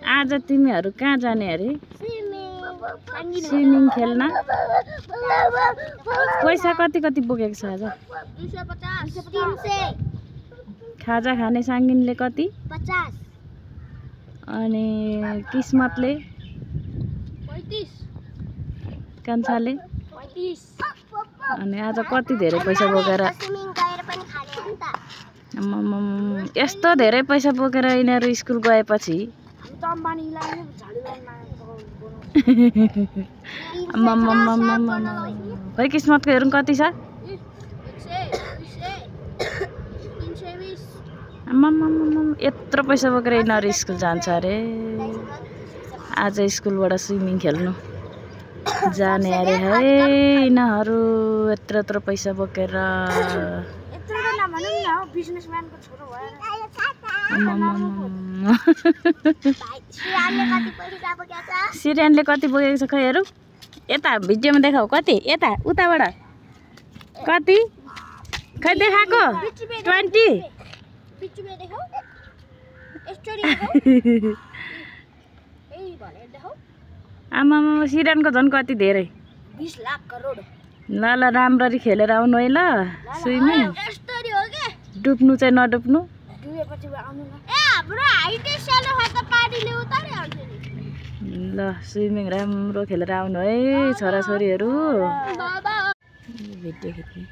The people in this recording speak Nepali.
आज तिमीहरू कहाँ जाने अरे? स्विमिङ खेल्न। पैसा कति कति बोकेको छ आज? 250 300। खाजा खाने साङ्गिनले कति? 50। अनि किस्मतले? 35। कान्छाले? 35। अनि आज कति धेरै पैसा बोकेर स्विमिङ गएर पनि खाने हो नि त। यस्तो धेरै पैसा बोकेर यिनीहरू स्कुल गएपछि खै किस्मतको हेरौँ कति छ? 320। यत्रो पैसा बोकेर यिनीहरू स्कुल जान्छ अरे। आज स्कुलबाट स्विमिङ खेल्नु जाने अरे है यिनीहरू। यत्रो पैसा बोकेर सिरियनले कति बोकेको छ खै हेरौँ। यता भिडियोमा देखाऊ कति? यता उताबाट कति? खै देखाएको? 20। आमा सिरियनको झन् कति धेरै? 20 लाख करोड। ल राम्ररी खेलेर आउनु है ल स्विमिङ। डुब्नु चाहिँ नडुब्नु। ल स्विमिङ राम्रो खेलेर आउनु है छोराछोरीहरू। भिडियो खिच्ने।